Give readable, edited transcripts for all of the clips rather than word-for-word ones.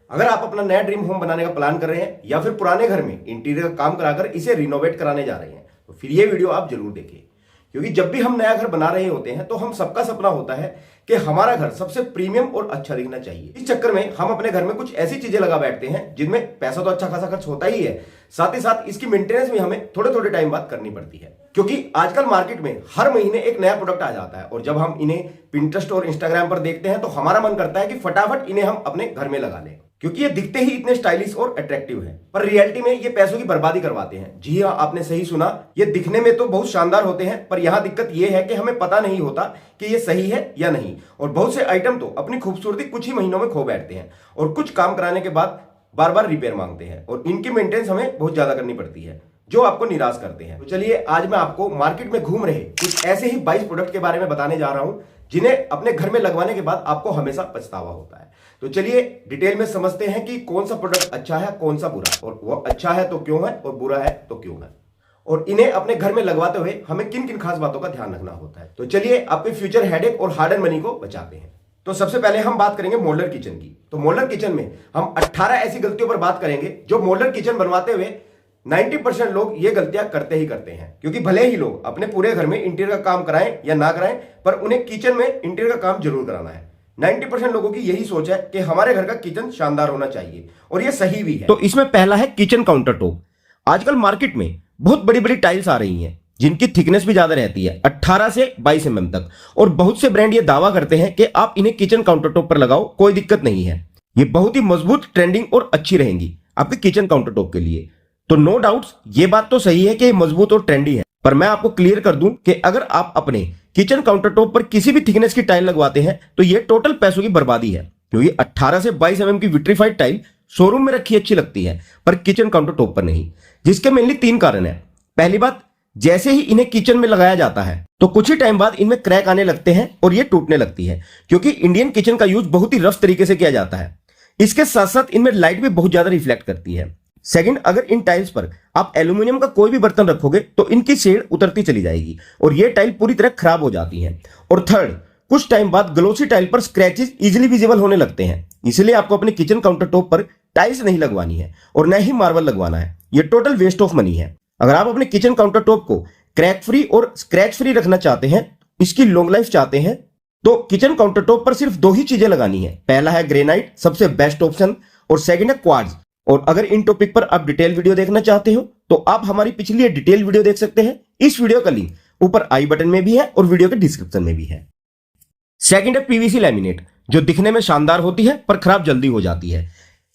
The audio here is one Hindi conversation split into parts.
अगर आप अपना नया ड्रीम होम बनाने का प्लान कर रहे हैं या फिर पुराने घर में इंटीरियर का काम कराकर इसे रिनोवेट कराने जा रहे हैं तो फिर ये वीडियो आप जरूर देखिए, क्योंकि जब भी हम नया घर बना रहे होते हैं तो हम सबका सपना होता है कि हमारा घर सबसे प्रीमियम और अच्छा दिखना चाहिए। इस चक्कर में हम अपने घर में कुछ ऐसी चीजें लगा बैठते हैं जिनमें पैसा तो अच्छा खासा खर्च होता ही है, साथ ही साथ इसकी मेंटेनेंस भी हमें थोड़े थोड़े टाइम बाद करनी पड़ती है, क्योंकि आजकल मार्केट में हर महीने एक नया प्रोडक्ट आ जाता है और जब हम इन्हें पिंटरेस्ट और इंस्टाग्राम पर देखते हैं तो हमारा मन करता है कि फटाफट इन्हें हम अपने घर में लगा लें, क्योंकि ये दिखते ही इतने स्टाइलिश और अट्रैक्टिव हैं। पर रियलिटी में ये पैसों की बर्बादी करवाते हैं। जी हाँ, आपने सही सुना, ये दिखने में तो बहुत शानदार होते हैं, पर यहाँ दिक्कत ये है कि हमें पता नहीं होता कि ये सही है या नहीं, और बहुत से आइटम तो अपनी खूबसूरती कुछ ही महीनों में खो बैठते हैं और कुछ काम कराने के बाद बार बार रिपेयर मांगते हैं और इनकी मेंटेनेंस हमें बहुत ज्यादा करनी पड़ती है, जो आपको निराश करते हैं। तो चलिए आज मैं आपको मार्केट में घूम रहे कुछ ऐसे ही 22 प्रोडक्ट के बारे में बताने जा रहा हूं जिन्हें अपने घर में लगवाने के बाद आपको हमेशा पछतावा होता है। तो चलिए डिटेल में समझते हैं कि कौन सा प्रोडक्ट अच्छा है, कौन सा बुरा, और वो अच्छा है तो क्यों है और बुरा है तो क्यों है, और इन्हें अपने घर में लगवाते हुए हमें किन किन खास बातों का ध्यान रखना होता है। तो चलिए आपके फ्यूचर हेडेक और हार्ड एंड मनी को बचाते हैं। तो सबसे पहले हम बात करेंगे मॉड्यूलर किचन की। तो मॉड्यूलर किचन में हम 18 ऐसी गलतियों पर बात करेंगे जो मॉड्यूलर किचन बनवाते हुए 90% लोग ये गलतियां करते ही करते हैं, क्योंकि भले ही लोग अपने पूरे घर में इंटीरियर का काम कराएं या ना कराएं, पर उन्हें किचन में इंटीरियर का काम जरूर कराना है। 90% लोगों की यही सोच है कि हमारे घर का किचन शानदार होना चाहिए, और ये सही भी है। तो इसमें पहला है किचन काउंटर टॉप। आजकल मार्केट में बहुत बड़ी बड़ी टाइल्स आ रही हैं जिनकी थिकनेस भी ज्यादा रहती है, 18 से 22 mm तक, और बहुत से ब्रांड ये दावा करते हैं कि आप इन्हें किचन काउंटर टॉप पर लगाओ, कोई दिक्कत नहीं है, ये बहुत ही मजबूत, ट्रेंडिंग और अच्छी रहेंगी आपके किचन काउंटर टॉप के लिए। तो नो डाउट्स ये बात तो सही है कि मजबूत और ट्रेंडी है, पर मैं आपको क्लियर कर दूं कि अगर आप अपने किचन काउंटर टॉप पर किसी भी थिकनेस की टाइल लगवाते हैं तो ये टोटल पैसों की बर्बादी है, क्योंकि 18 से 22 mm की विट्रीफाइड टाइल शोरूम में रखी अच्छी लगती है पर किचन काउंटर टॉप पर नहीं, जिसके मेनली 3 कारण है। पहली बात, जैसे ही इन्हें किचन में लगाया जाता है तो कुछ ही टाइम बाद इनमें क्रैक आने लगते हैं और ये टूटने लगती है, क्योंकि इंडियन किचन का यूज बहुत ही रफ तरीके से किया जाता है। इसके साथ साथ इनमें लाइट भी बहुत ज्यादा रिफ्लेक्ट करती है। सेकंड, अगर इन टाइल्स पर आप एल्यूमिनियम का कोई भी बर्तन रखोगे तो इनकी शेड उतरती चली जाएगी और ये टाइल पूरी तरह खराब हो जाती है। और थर्ड, कुछ टाइम बाद ग्लोसी टाइल पर स्क्रैचेस इजीली विजिबल होने लगते हैं, इसलिए आपको अपने किचन काउंटर टॉप पर टाइल्स नहीं लगवानी है और न ही मार्बल लगवाना है, ये टोटल वेस्ट ऑफ मनी है। अगर आप अपने किचन काउंटर टॉप को क्रैक फ्री और स्क्रैच फ्री रखना चाहते हैं, इसकी लॉन्ग लाइफ चाहते हैं, तो किचन काउंटर टॉप पर सिर्फ 2 ही चीजें लगानी है। पहला है ग्रेनाइट, सबसे बेस्ट ऑप्शन, और सेकंड है क्वार्ट्ज। और अगर इन टॉपिक पर आप डिटेल वीडियो देखना चाहते हो तो आप हमारी पिछली डिटेल वीडियो देख सकते हैं। इस वीडियो का लिंक ऊपर आई बटन में भी है और वीडियो के डिस्क्रिप्शन में भी है। सेकंड है पीवीसी लैमिनेट, जो दिखने में शानदार होती है पर खराब जल्दी हो जाती है।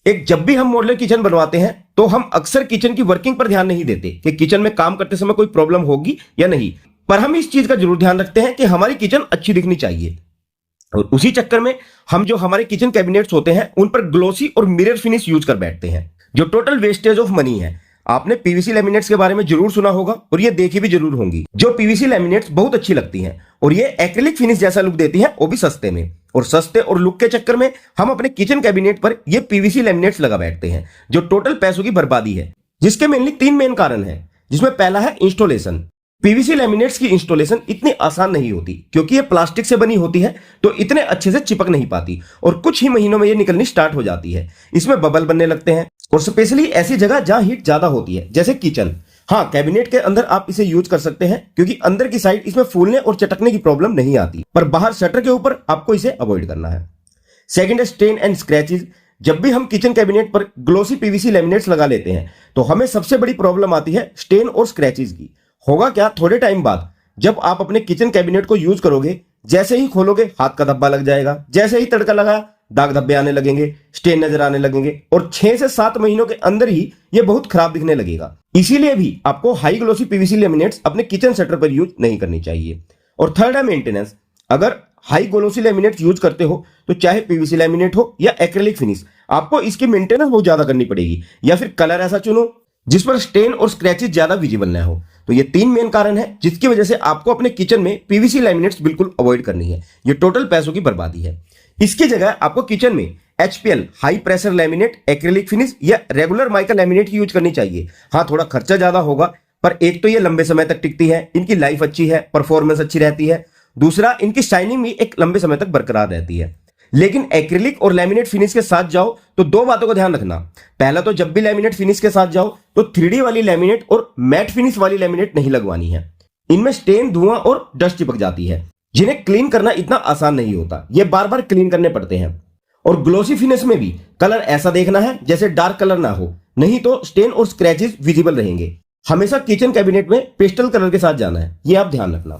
जब भी हम मॉड्यूलर किचन बनवाते हैं तो हम अक्सर किचन की वर्किंग पर ध्यान नहीं देते कि किचन में काम करते समय कोई प्रॉब्लम होगी या नहीं, पर हम इस चीज का जरूर ध्यान रखते हैं कि हमारी किचन अच्छी दिखनी चाहिए, और उसी चक्कर में हम जो हमारे किचन कैबिनेट्स होते हैं उन पर ग्लोसी और मिरर फिनिश यूज कर बैठते हैं, जो टोटल वेस्टेज ऑफ मनी है। आपने पीवीसी लैमिनेट्स के बारे में जरूर सुना होगा और ये देखी भी जरूर होंगी। जो पीवीसी लैमिनेट्स बहुत अच्छी लगती हैं और ये एक्रिलिक फिनिश जैसा लुक देती है, वो भी सस्ते में, और सस्ते और लुक के चक्कर में हम अपने किचन कैबिनेट पर ये पीवीसी लैमिनेट्स लगा बैठते हैं, जो टोटल पैसों की बर्बादी है, जिसके मेनली 3 मेन कारण है, जिसमें पहला है इंस्टॉलेशन। पीवीसी लैमिनेट्स की इंस्टॉलेशन इतनी आसान नहीं होती, क्योंकि ये प्लास्टिक से बनी होती है तो इतने अच्छे से चिपक नहीं पाती और कुछ ही महीनों में ये निकलनी स्टार्ट हो जाती है। इसमें बबल बनने लगते हैं, और स्पेशली ऐसी जगह जहां हीट ज्यादा होती है, जैसे किचन। हाँ, कैबिनेट के अंदर आप इसे यूज कर सकते हैं, क्योंकि अंदर की साइड इसमें फूलने और चटकने की प्रॉब्लम नहीं आती, पर बाहर शटर के ऊपर आपको इसे अवॉइड करना है। सेकेंड है स्टेन एंड स्क्रैचेस। जब भी हम किचन कैबिनेट पर ग्लोसी पीवीसी लैमिनेट्स लगा लेते हैं तो हमें सबसे बड़ी प्रॉब्लम आती है स्टेन और स्क्रैचेस की। होगा क्या, थोड़े टाइम बाद जब आप अपने किचन कैबिनेट को यूज करोगे, जैसे ही खोलोगे हाथ का धब्बा लग जाएगा, जैसे ही तड़का लगा दाग धब्बे आने लगेंगे, स्टेन नजर आने लगेंगे, और 6 से 7 महीनों के अंदर ही ये बहुत खराब दिखने लगेगा। इसीलिए भी आपको हाई ग्लोसी पीवीसी लैमिनेट्स अपने किचन शटर पर यूज नहीं करनी चाहिए। और थर्ड है मेंटेनेंस। अगर हाई ग्लोसी लैमिनेट्स यूज करते हो तो चाहे पीवीसी लैमिनेट हो या एक्रिलिक फिनिश, आपको इसकी मेंटेनेंस बहुत ज्यादा करनी पड़ेगी, या फिर कलर ऐसा चुनो जिस पर स्टेन और स्क्रैचेस ज्यादा विजिबल न हो। तो ये 3 मेन कारण है जिसकी वजह से आपको अपने किचन में पीवीसी लैमिनेट्स बिल्कुल अवॉइड करनी है। ये टोटल पैसों की बर्बादी है। इसकी जगह आपको किचन में HPL high pressure laminate, acrylic finish या रेगुलर माइका लैमिनेट की यूज करनी चाहिए। हाँ, थोड़ा खर्चा ज्यादा होगा, पर एक तो ये लंबे समय तक टिकती है, इनकी लाइफ अच्छी है, परफॉर्मेंस अच्छी रहती है। दूसरा, इनकी शाइनिंग भी एक लंबे समय तक बरकरार रहती है। लेकिन एक्रिलिक और लैमिनेट फिनिश के साथ जाओ तो दो बातों का ध्यान रखना। पहला तो जब भी लैमिनेट फिनिश के साथ जाओ तो 3D वाली लैमिनेट और मैट फिनिश वाली लैमिनेट नहीं लगवानी है। इनमें स्टेन, धुआं और डस्ट चिपक जाती है, जिन्हें क्लीन करना इतना आसान नहीं होता, ये बार बार क्लीन करने पड़ते हैं। और ग्लोसी फिनिश में भी कलर ऐसा देखना है जैसे डार्क कलर ना हो, नहीं तो स्टेन और स्क्रैचेस विजिबल रहेंगे। हमेशा किचन कैबिनेट में पेस्टल कलर के साथ जाना है, ये आप ध्यान रखना।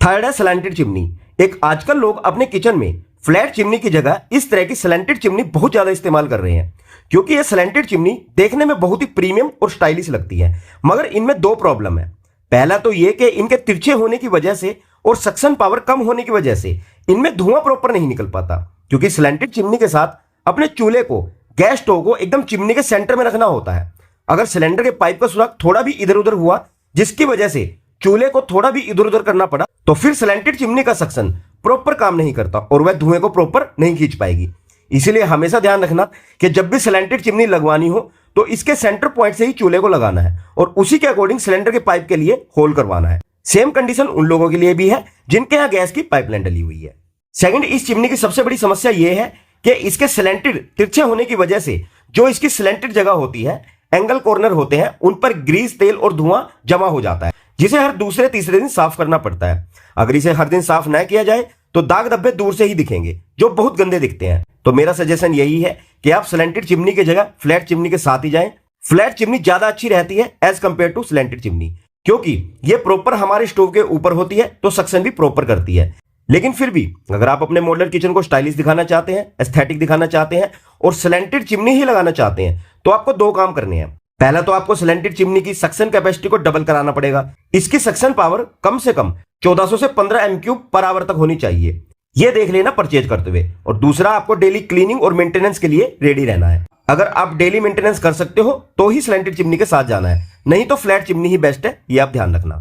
थर्ड है स्लैंटेड चिमनी। एक आजकल लोग अपने किचन में फ्लैट चिमनी की जगह इस तरह की स्लैंटेड चिमनी बहुत ज्यादा इस्तेमाल कर रहे हैं, क्योंकि ये स्लैंटेड चिमनी देखने में बहुत ही प्रीमियम और स्टाइलिश लगती है। मगर इनमें दो प्रॉब्लम है। पहला तो ये कि इनके तिरछे होने की वजह से और सक्शन पावर कम होने की वजह से इनमें धुआं प्रॉपर नहीं निकल पाता, क्योंकि स्लैंटेड चिमनी के साथ अपने चूल्हे को, गैस स्टोव को एकदम चिमनी के सेंटर में रखना होता है। अगर सिलेंडर के पाइप का सुराख थोड़ा भी इधर उधर हुआ, जिसकी वजह से चूल्हे को थोड़ा भी इधर उधर करना पड़ा, तो फिर स्लैंटेड चिमनी का सक्शन प्रॉपर काम नहीं करता और वह धुएं को प्रॉपर नहीं खींच पाएगी। इसीलिए हमेशा ध्यान रखना कि जब भी सिलेंटेड चिमनी लगवानी हो तो इसके सेंटर पॉइंट से ही चूल्हे को लगाना है और उसी के अकॉर्डिंग सिलेंडर के पाइप के लिए होल करवाना है। सेम कंडीशन उन लोगों के लिए भी है जिनके यहाँ गैस की पाइपलाइन डली हुई है। सेकंड, इस चिमनी की सबसे बड़ी समस्या यह है कि इसके सिलेंटेड तिरछे होने की वजह से जो इसकी सिलेंटेड जगह होती है, एंगल कॉर्नर होते हैं, उन पर ग्रीस, तेल और धुआं जमा हो जाता है, जिसे हर दूसरे तीसरे दिन साफ करना पड़ता है। अगर इसे हर दिन साफ न किया जाए तो दाग धब्बे दूर से ही दिखेंगे, जो बहुत गंदे दिखते हैं। तो मेरा सजेशन यही है कि आप स्लैंटेड चिमनी की जगह फ्लैट चिमनी के साथ ही जाएं। फ्लैट चिमनी ज्यादा अच्छी रहती है as compared to slanted chimney, क्योंकि ये प्रॉपर हमारे स्टोव के ऊपर होती है तो सक्शन भी प्रॉपर करती है। लेकिन फिर भी अगर आप अपने मॉडलर किचन को स्टाइलिश दिखाना चाहते हैं, एस्थेटिक दिखाना चाहते हैं और स्लैंटेड चिमनी ही लगाना चाहते हैं, तो आपको दो काम करने हैं। पहला तो आपको स्लैंटेड चिमनी की सक्शन कैपेसिटी को डबल कराना पड़ेगा। इसकी सक्शन पावर कम से कम 1400 से 15 m³ पर आवर तक होनी चाहिए, ये देख लेना परचेज करते हुए। और दूसरा, आपको डेली क्लीनिंग और मेंटेनेंस के लिए रेडी रहना है। अगर आप डेली मेंटेनेंस कर सकते हो तो ही स्लैंटेड चिमनी के साथ जाना है, नहीं तो फ्लैट चिमनी ही बेस्ट है, ये आप ध्यान रखना।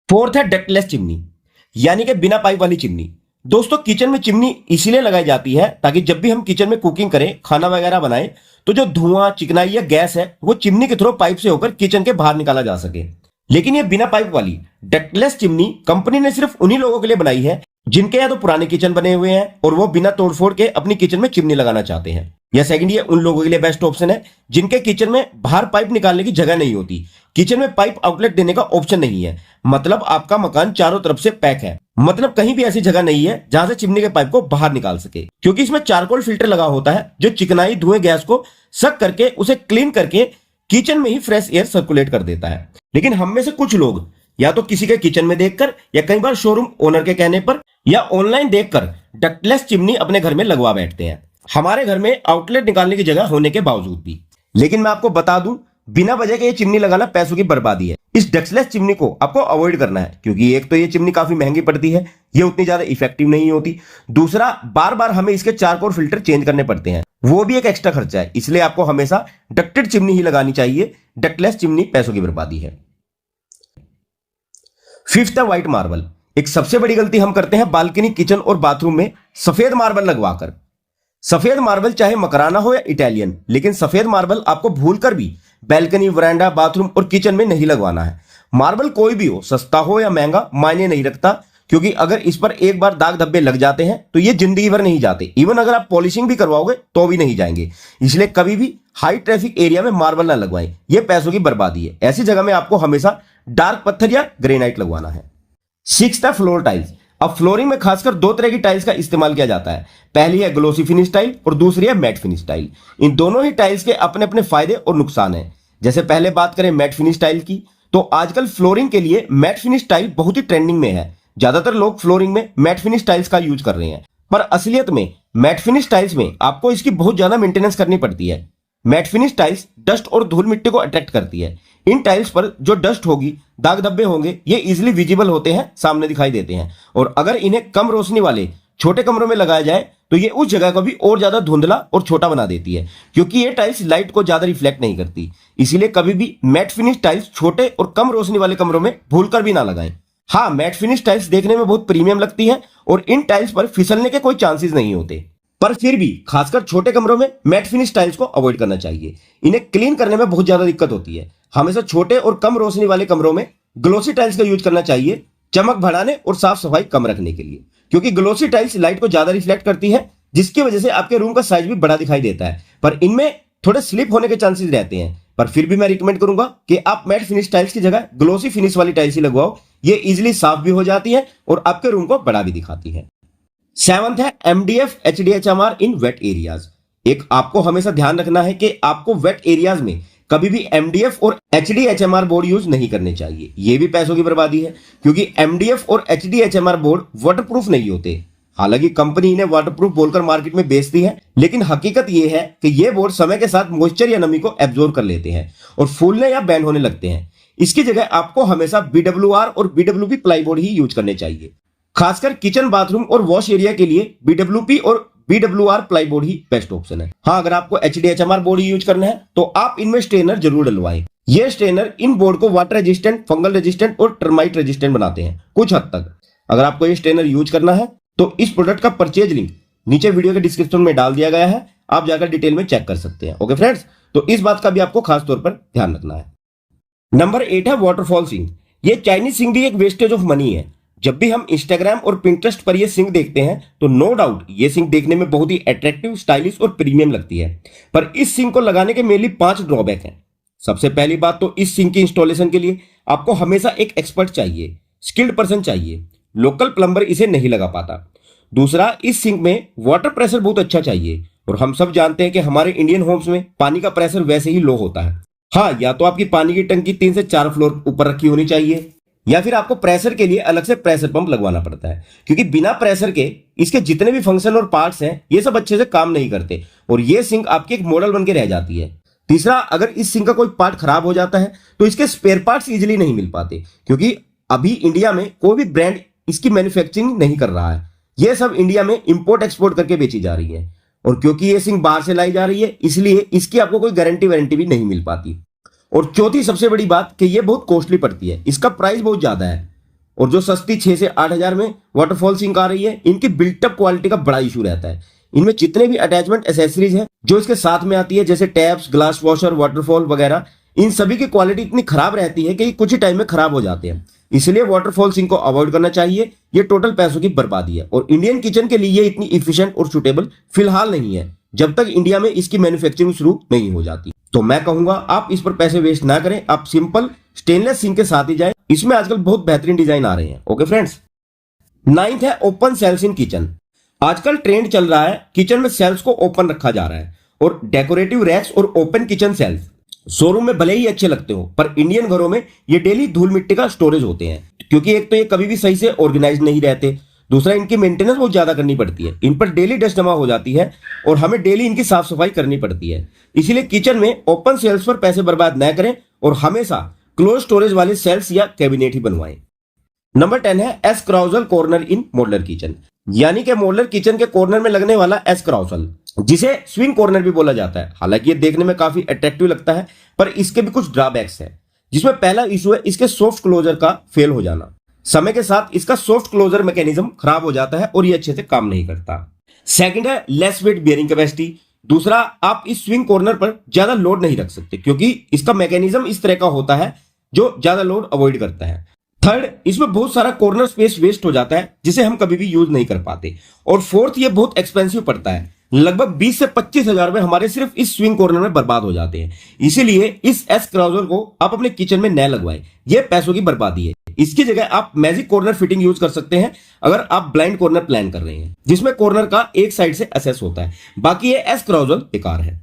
फोर्थ है डक्टलेस चिमनी, यानी कि बिना पाइप वाली चिमनी। दोस्तों, किचन में चिमनी इसीलिए लगाई जाती है ताकि जब भी हम किचन में कुकिंग करें, खाना वगैरह बनाएं, तो जो धुआं, चिकनाई या गैस है वो चिमनी के थ्रू पाइप से होकर किचन के बाहर निकाला जा सके। लेकिन ये बिना पाइप वाली डक्टलेस चिमनी कंपनी ने सिर्फ उन्हीं लोगों के लिए बनाई है जिनके या तो पुराने किचन बने हुए हैं और वो बिना तोड़फोड़ के अपनी किचन में चिमनी लगाना चाहते हैं, या सेकंड, ये उन लोगों के लिए बेस्ट ऑप्शन है जिनके किचन में बाहर पाइप निकालने की जगह नहीं होती, किचन में पाइप आउटलेट देने का ऑप्शन नहीं है, मतलब आपका मकान चारों तरफ से पैक है, मतलब कहीं भी ऐसी जगह नहीं है जहां से चिमनी के पाइप को बाहर निकाल सके। क्योंकि इसमें चारकोल फिल्टर लगा होता है जो चिकनाई, धुएं, गैस को सक करके उसे क्लीन करके किचन में ही फ्रेश एयर सर्कुलेट कर देता है। लेकिन हम में से कुछ लोग या तो किसी के किचन में देखकर या कई बार शोरूम ओनर के कहने पर या ऑनलाइन देखकर डक्टलेस चिमनी अपने घर में लगवा बैठते हैं, हमारे घर में आउटलेट निकालने की जगह होने के बावजूद भी। लेकिन मैं आपको बता दूं, बिना वजह के ये चिमनी लगाना पैसों की बर्बादी है। इस डक्टलेस चिमनी को आपको अवॉइड करना है, क्योंकि एक तो ये चिमनी काफी महंगी पड़ती है, ये उतनी ज्यादा इफेक्टिव नहीं होती। दूसरा, बार बार हमें इसके चारकोल फिल्टर चेंज करने पड़ते हैं, वो भी एक एक्स्ट्रा खर्चा है। इसलिए आपको हमेशा डक्टेड चिमनी ही लगानी चाहिए। डक्टलेस चिमनी पैसों की बर्बादी है। फिफ्थ है व्हाइट मार्बल। एक सबसे बड़ी गलती हम करते हैं बालकनी, किचन और बाथरूम में सफेद मार्बल लगवाकर। सफेद मार्बल चाहे मकराना हो या इटालियन, लेकिन सफेद मार्बल आपको भूलकर भी बैल्कनी, वरांडा, बाथरूम और किचन में नहीं लगवाना है। मार्बल कोई भी हो, सस्ता हो या महंगा, मायने नहीं रखता, क्योंकि अगर इस पर एक बार दाग धब्बे लग जाते हैं तो ये जिंदगी भर नहीं जाते। इवन अगर आप पॉलिशिंग भी करवाओगे तो भी नहीं जाएंगे। इसलिए कभी भी हाई ट्रैफिक एरिया में मार्बल ना लगवाएं, ये पैसों की बर्बादी है। ऐसी जगह में आपको हमेशा डार्क पत्थर या ग्रेनाइट लगवाना है। सिक्स्थ है फ्लोर टाइल्स। अब फ्लोरिंग में खासकर दो तरह की टाइल्स का इस्तेमाल किया जाता है। पहली है ग्लोसी फिनिश टाइल और दूसरी है मैट फिनिश टाइल। इन दोनों ही टाइल्स के अपने अपने फायदे और नुकसान हैं। जैसे पहले बात करें मैट फिनिश टाइल की, तो आजकल फ्लोरिंग के लिए मैट फिनिश टाइल बहुत ही ट्रेंडिंग में है। ज्यादातर लोग फ्लोरिंग में मैट फिनिश टाइल्स का यूज कर रहे हैं, पर असलियत में मैट फिनिश टाइल्स में आपको इसकी बहुत ज्यादा मेंटेनेंस करनी पड़ती है। मैट फिनिश टाइल्स डस्ट और धूल मिट्टी को अट्रैक्ट करती है। इन टाइल्स पर जो डस्ट होगी, दाग धब्बे होंगे, ये इजीली विजिबल होते हैं, सामने दिखाई देते हैं। और अगर इन्हें कम रोशनी वाले छोटे कमरों में लगाया जाए तो ये उस जगह को भी और ज्यादा धुंधला और छोटा बना देती है, क्योंकि ये टाइल्स लाइट को ज्यादा रिफ्लेक्ट नहीं करती। इसीलिए कभी भी मैट फिनिश टाइल्स छोटे और कम रोशनी वाले कमरों में भूलकर भी ना लगाएं। हाँ, मैट फिनिश टाइल्स देखने में बहुत प्रीमियम लगती है और इन टाइल्स पर फिसलने के कोई चांसेस नहीं होते, पर फिर भी खासकर छोटे कमरों में मैट फिनिश टाइल्स को अवॉइड करना चाहिए। इन्हें क्लीन करने में बहुत ज्यादा दिक्कत होती है। हमेशा छोटे और कम रोशनी वाले कमरों में ग्लोसी टाइल्स का यूज करना चाहिए, चमक बढ़ाने और साफ सफाई कम रखने के लिए, क्योंकि ग्लोसी टाइल्स लाइट को ज्यादा रिफ्लेक्ट करती है, जिसकी वजह से आपके रूम का साइज भी बड़ा दिखाई देता है, पर इनमें थोड़े स्लिप होने के चांसेस रहते हैं। पर फिर भी मैं रिकमेंड करूंगा कि आप मैट फिनिश टाइल्स की जगह ग्लोसी फिनिश वाली टाइल्स ही लगवाओ। ये इजीली साफ भी हो जाती है और आपके रूम को बड़ा भी दिखाती है। 7th है MDF HDHMR इन वेट एरियाज। एक आपको हमेशा ध्यान रखना है कि आपको वेट एरियाज में कभी भी MDF और HDHMR बोर्ड यूज नहीं करने चाहिए। ये भी पैसों की बर्बादी है, क्योंकि MDF और HDHMR बोर्ड वाटरप्रूफ नहीं होते। हालांकि कंपनी इन्हें वाटरप्रूफ बोलकर मार्केट में बेचती है, लेकिन हकीकत यह है कि ये बोर्ड समय के साथ मॉइस्चर या नमी को एब्जॉर्ब कर लेते हैं और फूलने या बैंड होने लगते हैं। इसकी जगह आपको हमेशा BWR और BWP प्लाईबोर्ड ही यूज करने चाहिए। खासकर किचन, बाथरूम और वॉश एरिया के लिए BWP और BWR प्लाईबोर्ड ही बेस्ट ऑप्शन है। हाँ, अगर आपको HDHMR बोर्ड ही यूज करना है तो आप इनमें स्ट्रेनर जरूर डलवाएं। ये स्ट्रेनर इन बोर्ड को वाटर रेजिस्टेंट, फंगल रेजिस्टेंट और टर्माइट रेजिस्टेंट बनाते हैं कुछ हद तक। अगर आपको ये स्ट्रेनर यूज करना है तो इस प्रोडक्ट का परचेज लिंक नीचे वीडियो के डिस्क्रिप्शन में डाल दिया गया है, आप जाकर डिटेल में चेक कर सकते हैं। ओके फ्रेंड्स, तो इस बात का भी आपको खास तौर पर ध्यान रखना है। नंबर 8 है वाटरफॉल सिंक। ये चाइनीज सिंक भी एक वेस्टेज ऑफ मनी है। जब भी हम इंस्टाग्राम और पिंटरेस्ट पर ये सिंक देखते हैं तो नो डाउट ये सिंक देखने में बहुत ही अट्रैक्टिव, स्टाइलिश और प्रीमियम लगती है, पर इस सिंक को लगाने के मेनली 5 ड्रॉबैक हैं। सबसे पहली बात तो इस सिंक की इंस्टॉलेशन के लिए आपको हमेशा एक एक्सपर्ट चाहिए, स्किल्ड पर्सन चाहिए। लोकल प्लम्बर इसे नहीं लगा पाता। दूसरा, इस सिंक में वाटर प्रेशर बहुत अच्छा चाहिए, और हम सब जानते हैं कि हमारे इंडियन होम्स में पानी का प्रेशर वैसे ही लो होता है। हाँ, या तो आपकी पानी की टंकी 3 से 4 फ्लोर ऊपर रखी होनी चाहिए, या फिर आपको प्रेशर के लिए अलग से प्रेशर पंप लगवाना पड़ता है, क्योंकि बिना प्रेशर के इसके जितने भी फंक्शन और पार्ट्स हैं ये सब अच्छे से काम नहीं करते, और ये सिंक आपकी एक मॉडल बन के रह जाती है। तीसरा, अगर इस सिंक का कोई पार्ट खराब हो जाता है तो इसके स्पेयर पार्ट्स इजीली नहीं मिल पाते, क्योंकि अभी इंडिया में कोई भी ब्रांड इसकी मैन्युफैक्चरिंग नहीं कर रहा है। ये सब इंडिया में इंपोर्ट एक्सपोर्ट करके बेची जा रही है, और क्योंकि ये सिंक बाहर से लाई जा रही है इसलिए इसकी आपको कोई गारंटी वारंटी भी नहीं मिल पाती। और चौथी सबसे बड़ी बात कि ये बहुत कॉस्टली पड़ती है, इसका प्राइस बहुत ज्यादा है, और जो सस्ती 6 से 8 हजार में वाटरफॉल सिंक आ रही है इनकी बिल्टअप क्वालिटी का बड़ा इशू रहता है। इनमें जितने भी अटैचमेंट एसेसरीज है जो इसके साथ में आती है, जैसे टैप्स, ग्लास वॉशर, वाटरफॉल वगैरह, इन सभी की क्वालिटी इतनी खराब रहती है कि ये कुछ ही टाइम में खराब हो जाते हैं। इसलिए वाटरफॉल सिंक को अवॉइड करना चाहिए। ये टोटल पैसों की बर्बादी है, और इंडियन किचन के लिए ये इतनी इफिशिएंट और सुटेबल फिलहाल नहीं है, जब तक इंडिया में इसकी मैन्युफैक्चरिंग शुरू नहीं हो जाती। तो मैं कहूंगा आप इस पर पैसे वेस्ट ना करें, आप सिंपल स्टेनलेस सिंक के साथ ही जाएं। इसमें आजकल बहुत बेहतरीन डिजाइन आ रहे हैं। ओके फ्रेंड्स, 9th है ओपन सेल्स इन किचन। आजकल ट्रेंड चल रहा है किचन में सेल्स को ओपन रखा जा रहा है, और डेकोरेटिव रैक्स और ओपन किचन सेल्स शोरूम में भले ही अच्छे लगते हो, पर इंडियन घरों में ये डेली धूल मिट्टी का स्टोरेज होते हैं, क्योंकि एक तो ये कभी भी सही से ऑर्गेनाइज नहीं रहते, दूसरा इनकी मेंटेनेंस बहुत ज्यादा करनी पड़ती है, इन पर डेली डस्ट जमा हो जाती है और हमें डेली इनकी साफ सफाई करनी पड़ती है। इसलिए किचन में ओपन सेल्स पर पैसे बर्बाद न करें और हमेशा क्लोज स्टोरेज वाले सेल्स या कैबिनेट ही बनवाएं। नंबर 10 है एस क्राउजल कॉर्नर इन मॉड्यूलर किचन, यानी कि मॉड्यूलर किचन के कॉर्नर में लगने वाला एस क्राउजल, जिसे स्विंग कॉर्नर भी बोला जाता है। हालांकि ये देखने में काफी अट्रैक्टिव लगता है, पर इसके भी कुछ ड्रॉबैक्स हैं, जिसमें पहला इशू है इसके सॉफ्ट क्लोजर का फेल हो जाना। समय के साथ इसका सॉफ्ट क्लोजर मैकेनिज्म खराब हो जाता है और ये अच्छे से काम नहीं करता। सेकंड है लेस वेट बियरिंग कैपेसिटी। दूसरा, आप इस स्विंग कॉर्नर पर ज्यादा लोड नहीं रख सकते, क्योंकि इसका मैकेनिज्म इस तरह का होता है जो ज्यादा लोड अवॉइड करता है। थर्ड, इसमें बहुत सारा कॉर्नर स्पेस वेस्ट हो जाता है, जिसे हम कभी भी यूज नहीं कर पाते। और फोर्थ, ये बहुत एक्सपेंसिव पड़ता है, लगभग 20 से 25 हजार रुपए हमारे सिर्फ इस स्विंग कॉर्नर में बर्बाद हो जाते हैं। इसीलिए इस एस क्राउजर को आप अपने किचन में न लगवाएं, यह पैसों की बर्बादी है। इसकी जगह आप मैजिक कॉर्नर फिटिंग यूज कर सकते हैं अगर आप ब्लाइंड कॉर्नर प्लान कर रहे हैं, जिसमें कॉर्नर का एक साइड से एसेस होता है। बाकी ये एस क्राउजल बेकार है।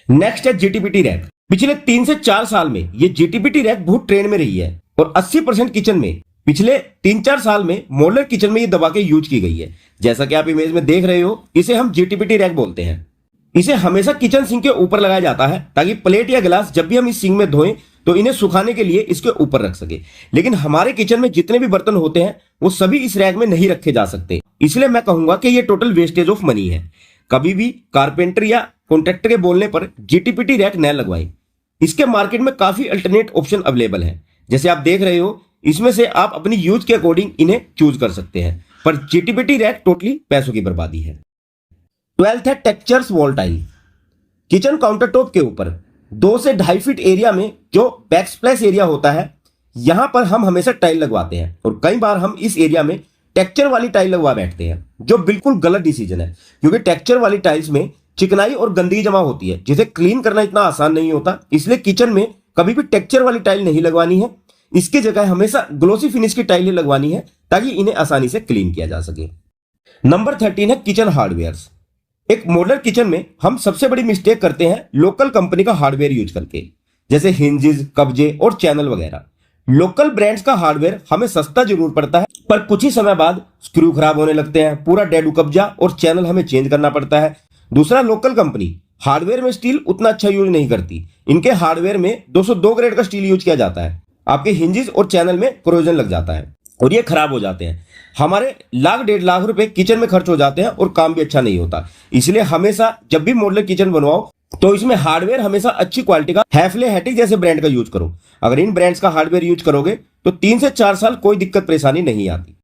नेक्स्ट है जीटीपीटी रैक। पिछले 3 से 4 साल में ये जीटीपीटी रैक बहुत ट्रेंड में रही है, और 80% किचन में पिछले 3-4 साल में मॉड्यूलर किचन में ये दबा के यूज की गई है। जैसा कि आप इमेज में देख रहे हो, इसे हम जीटीपीटी रैक बोलते हैं। इसे हमेशा किचन सिंक के ऊपर लगाया जाता है, ताकि प्लेट या गिलास जब भी हम इस सिंक में धोएं तो इन्हें सुखाने के लिए इसके ऊपर रख सके। लेकिन हमारे किचन में जितने भी बर्तन होते हैं वो सभी इस रैक में नहीं रखे जा सकते, इसलिए मैं कहूंगा कि ये टोटल वेस्टेज ऑफ मनी है। कभी भी कारपेंटर या कॉन्ट्रैक्टर के बोलने पर जीटीपीटी रैक न लगवाएं। इसके मार्केट में काफी अल्टरनेट ऑप्शन अवेलेबल है, जैसे आप देख रहे हो, इसमें से आप अपनी यूज के अकॉर्डिंग इन्हें चूज कर सकते हैं, पर जीटीपीटी रैक टोटली पैसों की बर्बादी है। 12th है textures wall tile. Kitchen counter top के ऊपर 2 से 2.5 फीट एरिया में जो बैकस्प्लैश एरिया होता है, यहां पर हम हमेशा टाइल लगवाते हैं, और कई बार हम इस एरिया में टेक्सचर वाली टाइल लगवा बैठते हैं, जो बिल्कुल गलत डिसीजन है, क्योंकि टेक्सचर वाली टाइल्स में चिकनाई और गंदगी जमा होती है, जिसे क्लीन करना इतना आसान नहीं होता। इसलिए किचन में कभी भी टेक्सचर वाली टाइल नहीं लगवानी है। इसकी जगह हमेशा ग्लोसी फिनिश की टाइल लगवानी है, ताकि इन्हें आसानी से क्लीन किया जा सके। नंबर 13 है किचन हार्डवेयर्स। एक मॉडर्न किचन में हम सबसे बड़ी मिस्टेक करते हैं लोकल कंपनी का हार्डवेयर यूज करके, जैसे हिंजेस, कब्जे और चैनल वगैरह। लोकल ब्रांड्स का हार्डवेयर हमें सस्ता जरूर पड़ता है, पर कुछ ही समय बाद स्क्रू खराब होने लगते हैं, पूरा डेडू कब्जा और चैनल हमें चेंज करना पड़ता है। दूसरा, लोकल कंपनी हार्डवेयर में स्टील उतना अच्छा यूज नहीं करती। इनके हार्डवेयर में 202 ग्रेड का स्टील यूज किया जाता है। आपके हिंजेस और चैनल में कोरोजन लग जाता है और ये खराब हो जाते हैं। हमारे लाख 1.5 लाख रुपए किचन में खर्च हो जाते हैं और काम भी अच्छा नहीं होता। इसलिए हमेशा जब भी मॉड्यूलर किचन बनवाओ तो इसमें हार्डवेयर हमेशा अच्छी क्वालिटी का हैफले हैटिक जैसे ब्रांड का यूज करो। अगर इन ब्रांड्स का हार्डवेयर यूज करोगे तो 3 से 4 साल कोई दिक्कत परेशानी नहीं आती।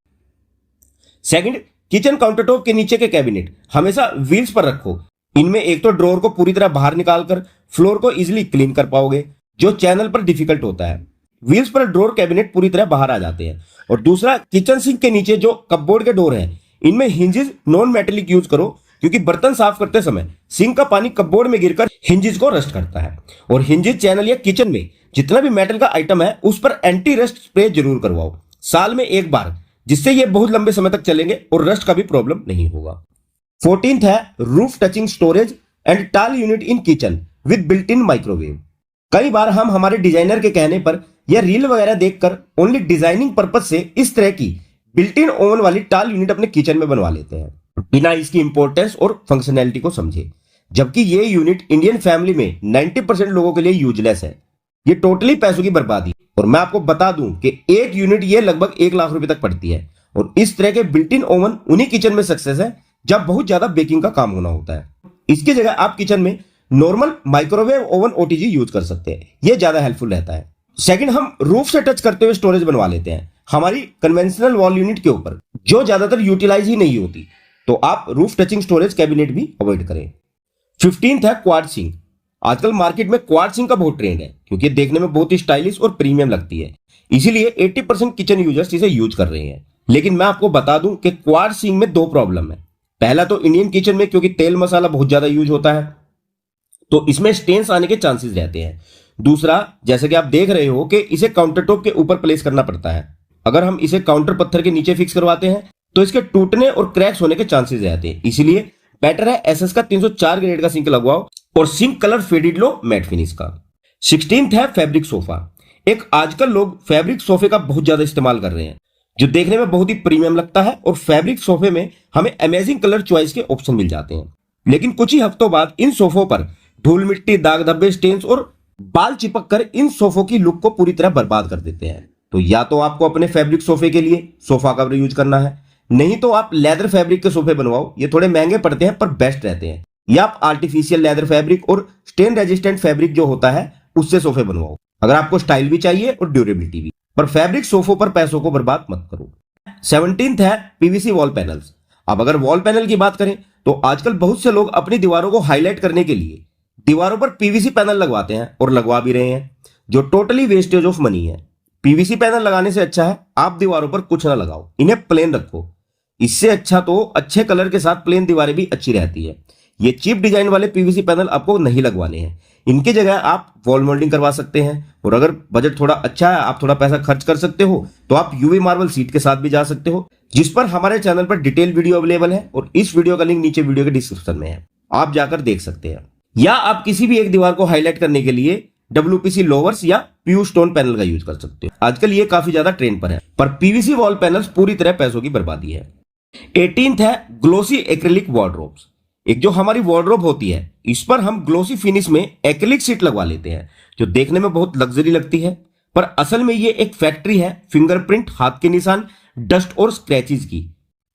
सेकंड, किचन काउंटरटॉप के नीचे के कैबिनेट हमेशा व्हील्स पर रखो। इनमें एक तो ड्रॉर को पूरी तरह बाहर निकालकर फ्लोर को इजिली क्लीन कर पाओगे, जो चैनल पर डिफिकल्ट होता है। व्हील्स पर ड्रॉर कैबिनेट पूरी तरह बाहर आ जाते हैं। और दूसरा, किचन सिंक के नीचे जो कपबोर्ड के डोर हैं, इनमें हिंजेस नॉन मेटेलिक यूज करो, क्योंकि बर्तन साफ करते समय सिंक का पानी कपबोर्ड में गिरकर हिंजेस को रस्ट करता है। और हिंजेस, चैनल या किचन में जितना भी मेटल का आइटम है उस पर एंटी रस्ट स्प्रे जरूर करवाओ, साल में एक बार, जिससे ये बहुत लंबे समय तक चलेंगे और रस्ट का भी प्रॉब्लम नहीं होगा। 14th है रूफ टचिंग स्टोरेज एंड टाल unit in kitchen with built in microwave. कई बार हम हमारे डिजाइनर के कहने पर या रील वगैरह देखकर ओनली डिजाइनिंग पर्पज से इस तरह की बिल्ट इन ओवन वाली टाल यूनिट अपने किचन में बनवा लेते हैं, बिना इसकी इंपॉर्टेंस और फंक्शनैलिटी को समझे। जबकि ये यूनिट इंडियन फैमिली में 90% लोगों के लिए यूजलेस है। ये टोटली पैसों की बर्बादी। और मैं आपको बता दूं कि एक यूनिट ये लगभग 1 लाख रुपए तक पड़ती है। और इस तरह के बिल्ट इन ओवन उन्हीं किचन में सक्सेस है जब बहुत ज्यादा बेकिंग का काम होना होता है। इसकी जगह आप किचन में normal microwave oven OTG use कर सकते हैं, ये ज्यादा हेल्पफुल रहता है। सेकंड, हम रूफ से टच करते हुए स्टोरेज बनवा लेते हैं हमारी कन्वेंशनल वॉल यूनिट के ऊपर, जो ज्यादातर यूटिलाइज ही नहीं होती। तो आप रूफ टचिंग स्टोरेज कैबिनेट भी अवॉइड करें। 15th है क्वाड सिंक। आजकल मार्केट में क्वाड सिंक का बहुत ट्रेंड है, क्योंकि देखने में बहुत ही स्टाइलिश और प्रीमियम लगती है। इसीलिए 80% किचन यूजर्स इसे यूज कर रहे हैं। लेकिन मैं आपको बता दूं कि क्वाड सिंक में 2 प्रॉब्लम है। पहला तो इंडियन किचन में क्योंकि तेल मसाला बहुत ज्यादा यूज होता है, तो इसमें स्टेन्स आने के चांसेस रहते हैं। दूसरा, जैसे कि आप देख रहे हो कि इसे काउंटरटॉप के ऊपर प्लेस करना पड़ता है। अगर हम इसे काउंटर पत्थर के नीचे फिक्स करवाते हैं तो इसके टूटने और क्रैक्स होने के चांसेस रहते हैं। इसलिए बेटर है एसएस का 304 ग्रेड का सिंक लगवाओ और सिंक कलर फेडेड लो मैट फिनिश का। 16th है फैब्रिक सोफा। एक आजकल लोग फैब्रिक सोफे का बहुत ज्यादा इस्तेमाल कर रहे हैं, जो देखने में बहुत ही प्रीमियम लगता है। और फैब्रिक सोफे में हमें अमेजिंग कलर चॉइस के ऑप्शन मिल जाते हैं। लेकिन कुछ ही हफ्तों बाद इन सोफों पर धूल मिट्टी, दाग धब्बे, स्टेन्स और बाल चिपक कर इन सोफों की लुक को पूरी तरह बर्बाद कर देते हैं। तो या तो आपको अपने फैब्रिक सोफे के लिए सोफा कवर यूज करना है, नहीं तो आप लेदर फैब्रिक के सोफे बनवाओ। ये थोड़े महंगे पड़ते हैं पर बेस्ट रहते हैं। या आप आर्टिफिशियल लेदर फैब्रिक और स्टेन रेजिस्टेंट फैब्रिक जो होता है उससे सोफे बनवाओ, अगर आपको स्टाइल भी चाहिए और ड्यूरेबिलिटी भी। पर फैब्रिक सोफों पर पैसों को बर्बाद मत करो। 17th है पीवीसी वॉल पैनल्स। अब अगर वॉल पैनल की बात करें तो आजकल बहुत से लोग अपनी दीवारों को हाईलाइट करने के लिए दीवारों पर पीवीसी पैनल लगवाते हैं और लगवा भी रहे हैं, जो टोटली वेस्टेज ऑफ मनी है। पीवीसी पैनल लगाने से अच्छा है आप दीवारों पर कुछ ना लगाओ, इन्हें प्लेन रखो। इससे अच्छा तो अच्छे कलर के साथ प्लेन दीवारें भी अच्छी रहती है। ये चीप डिजाइन वाले पीवीसी पैनल आपको नहीं लगवाने हैं। इनकी जगह आप वॉल मोल्डिंग करवा सकते हैं। और अगर बजट थोड़ा अच्छा है, आप थोड़ा पैसा खर्च कर सकते हो, तो आप यूवी मार्बल सीट के साथ भी जा सकते हो, जिस पर हमारे चैनल पर डिटेल वीडियो अवेलेबल है। और इस वीडियो का लिंक नीचे वीडियो के डिस्क्रिप्शन में है, आप जाकर देख सकते हैं। या आप किसी भी एक दीवार को हाईलाइट करने के लिए WPC लोवर्स या PU स्टोन पैनल का यूज कर सकते हो। आजकल ये काफी ज्यादा ट्रेंड पर है, पर PVC वॉल पैनल्स पूरी तरह पैसों की बर्बादी है। 18th है ग्लोसी एक्रिलिक वार्डरोब्स। एक जो हमारी वार्डरोब होती है, इस पर हम ग्लोसी फिनिश में एक्रिलिक सीट लगवा लेते हैं, जो देखने में बहुत लग्जरी लगती है। पर असल में ये एक फैक्ट्री है फिंगरप्रिंट, हाथ के निशान, डस्ट और स्क्रैचेस की।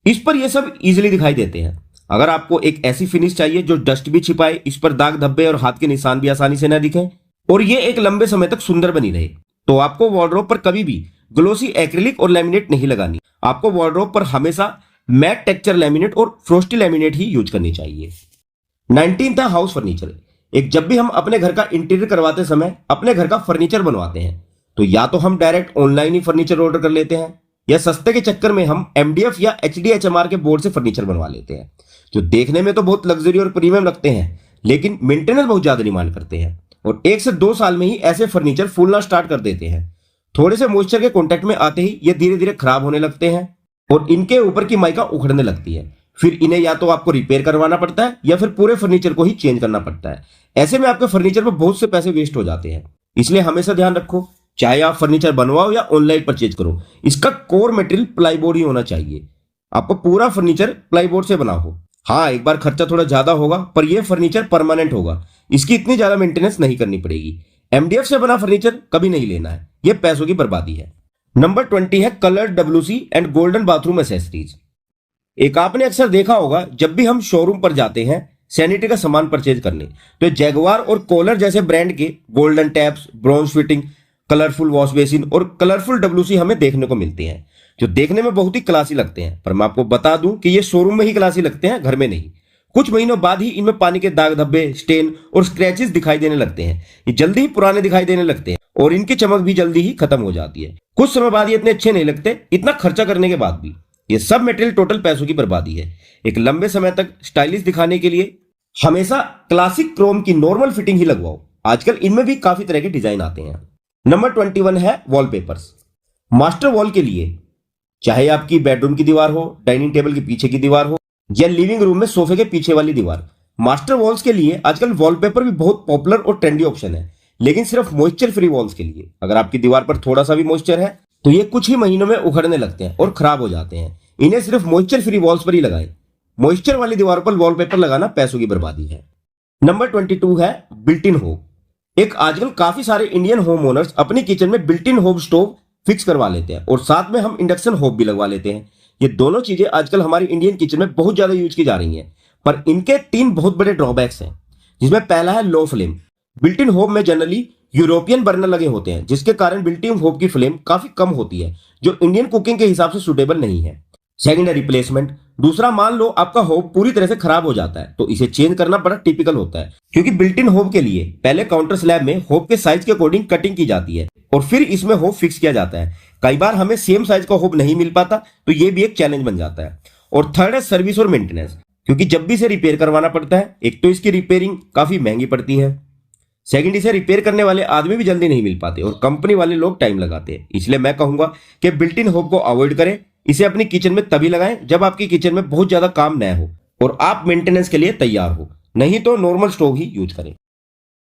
इस पर ये सब इजीली दिखाई देते हैं। अगर आपको एक ऐसी फिनिश चाहिए जो डस्ट भी छिपाए, इस पर दाग धब्बे और हाथ के निशान भी आसानी से न दिखें, और ये एक लंबे समय तक सुंदर बनी रहे, तो आपको वार्डरोब पर कभी भी ग्लोसी एक्रिलिक और लैमिनेट नहीं लगानी। आपको वार्डरोब पर हमेशा मैट टेक्सचर लैमिनेट और फ्रोस्टी लैमिनेट ही यूज करनी चाहिए। 19th है हाउस फर्नीचर। एक जब भी हम अपने घर का इंटीरियर करवाते समय अपने घर का फर्नीचर बनवाते हैं, तो या तो हम डायरेक्ट ऑनलाइन ही फर्नीचर ऑर्डर कर लेते हैं, या सस्ते के चक्कर में हम MDF या HDHMR के बोर्ड से फर्नीचर बनवा लेते हैं, जो देखने में तो बहुत लग्जरी और प्रीमियम लगते हैं, लेकिन मेंटेनेंस बहुत ज्यादा डिमांड करते हैं और 1 से 2 साल में ही ऐसे फर्नीचर फूलना स्टार्ट कर देते हैं। थोड़े से मॉइस्चर के कांटेक्ट में आते ही ये धीरे धीरे खराब होने लगते हैं और इनके ऊपर की माइका उखड़ने लगती है। फिर इन्हें या तो आपको रिपेयर करवाना पड़ता है या फिर पूरे फर्नीचर को ही चेंज करना पड़ता है। ऐसे में आपके फर्नीचर पर बहुत से पैसे वेस्ट हो जाते हैं। इसलिए हमेशा ध्यान रखो, चाहे आप फर्नीचर बनवाओ या ऑनलाइन परचेज करो, इसका कोर मटेरियल प्लाईबोर्ड ही होना चाहिए। आपको पूरा फर्नीचर प्लाईबोर्ड से बना हो। हाँ, एक बार खर्चा थोड़ा ज्यादा होगा, पर यह फर्नीचर परमानेंट होगा, इसकी इतनी ज्यादा मेंटेनेंस नहीं करनी पड़ेगी। MDF से बना फर्नीचर कभी नहीं लेना है, यह पैसों की बर्बादी है। नंबर 20 है coloured WC and golden bathroom accessories. एक आपने अक्सर देखा होगा, जब भी हम शोरूम पर जाते हैं सैनिटरी का सामान परचेज करने, तो जैगवार और कोलर जैसे ब्रांड के golden taps, bronze fitting, colourful wash basin और कलरफुल WC हमें देखने को मिलते हैं, जो देखने में बहुत ही क्लासी लगते हैं। पर मैं आपको बता दूं कि ये शोरूम में ही क्लासी लगते हैं, घर में नहीं। कुछ महीनों बाद ही इनमें पानी के दाग धब्बे, स्टेन और स्क्रैचेस दिखाई देने लगते हैं। ये जल्दी ही पुराने दिखाई देने लगते हैं और इनकी चमक भी जल्दी ही खत्म हो जाती है। कुछ समय बाद ये इतने अच्छे नहीं लगते, इतना खर्चा करने के बाद भी। ये सब मटेरियल टोटल पैसों की बर्बादी है। एक लंबे समय तक स्टाइलिश दिखाने के लिए हमेशा क्लासिक क्रोम की नॉर्मल फिटिंग ही लगवाओ। आजकल इनमें भी काफी तरह के डिजाइन आते हैं। नंबर 21 है वॉलपेपर्स। मास्टर वॉल के लिए, चाहे आपकी बेडरूम की दीवार हो, डाइनिंग टेबल के पीछे की दीवार हो या लिविंग रूम में सोफे के पीछे वाली दीवार, मास्टर वॉल्स के लिए आजकल वॉलपेपर भी बहुत पॉपुलर और ट्रेंडी ऑप्शन है। लेकिन सिर्फ मॉइस्चर फ्री वॉल्स के लिए। अगर आपकी दीवार पर थोड़ा सा भी मॉइस्चर है तो ये कुछ ही महीनों में उखड़ने लगते हैं और खराब हो जाते हैं। इन्हें सिर्फ मॉइस्चर फ्री वॉल्स पर ही लगाएं। मॉइस्चर वाली दीवार पर वॉलपेपर लगाना पैसों की बर्बादी है। नंबर 22 है बिल्ट इन होब। एक आजकल काफी सारे इंडियन होम ओनर्स अपनी किचन में बिल्ट इन होब स्टोव फिक्स करवा लेते हैं और साथ में हम इंडक्शन होब भी लगवा लेते हैं। ये दोनों चीजें आजकल हमारी इंडियन किचन में बहुत ज्यादा यूज की जा रही हैं, पर इनके 3 बहुत बड़े ड्रॉबैक्स हैं, जिसमें पहला है लो फ्लेम। बिल्ट इन होब में जनरली यूरोपियन बर्नर लगे होते हैं, जिसके कारण बिल्ट इन होब की फ्लेम काफी कम होती है, जो इंडियन कुकिंग के हिसाब से सुटेबल नहीं है। सेकंड है रिप्लेसमेंट। दूसरा, मान लो आपका होब पूरी तरह से खराब हो जाता है तो इसे चेंज करना बड़ा टिपिकल होता है, क्योंकि बिल्ट इन होब के लिए पहले काउंटर स्लैब में होब के साइज के अकॉर्डिंग कटिंग की जाती है और फिर इसमें होब फिक्स किया जाता है। कई बार हमें सेम साइज का होब नहीं मिल पाता, तो ये भी एक चैलेंज बन जाता है। और थर्ड है सर्विस और मेंटेनेंस, क्योंकि जब भी इसे रिपेयर करवाना पड़ता है, एक तो इसकी रिपेयरिंग काफी महंगी पड़ती है, सेकंड इसे रिपेयर करने वाले आदमी भी जल्दी नहीं मिल पाते और कंपनी वाले लोग टाइम लगाते हैं। इसलिए मैं कहूंगा कि बिल्ट इन होब को अवॉइड करें। इसे अपनी किचन में तभी लगाएं जब आपकी किचन में बहुत ज्यादा काम न हो और आप मेंटेनेंस के लिए तैयार हो, नहीं तो नॉर्मल स्टोव ही यूज करें।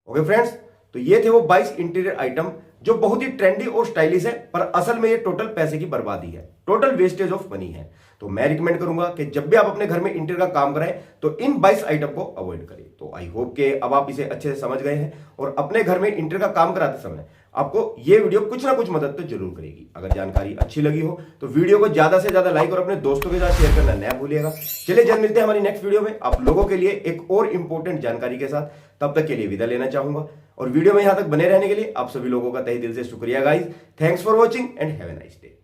ओके फ्रेंड्स, तो ये थे वो 22 इंटीरियर आइटम जो बहुत ही ट्रेंडी और स्टाइलिश है, पर असल में ये टोटल पैसे की बर्बादी है, टोटल वेस्टेज ऑफ मनी है। तो मैं रिकमेंड करूंगा कि जब भी आप अपने घर में इंटीरियर का काम कराएं तो इन 22 आइटम को अवॉइड करें। तो आई होप कि अब आप इसे अच्छे से समझ गए हैं और अपने घर में इंटीरियर का काम कराते समय आपको ये वीडियो कुछ ना कुछ मदद तो जरूर करेगी। अगर जानकारी अच्छी लगी हो तो वीडियो को ज्यादा से ज्यादा लाइक और अपने दोस्तों के साथ शेयर करना न भूलिएगा। चलिए जल्द मिलते हैं हमारी नेक्स्ट वीडियो में आप लोगों के लिए एक और इंपॉर्टेंट जानकारी के साथ। तब तक के लिए विदा लेना चाहूंगा और वीडियो में यहां तक बने रहने के लिए आप सभी लोगों का तहे दिल से शुक्रिया guys. Thanks for watching and have a nice day.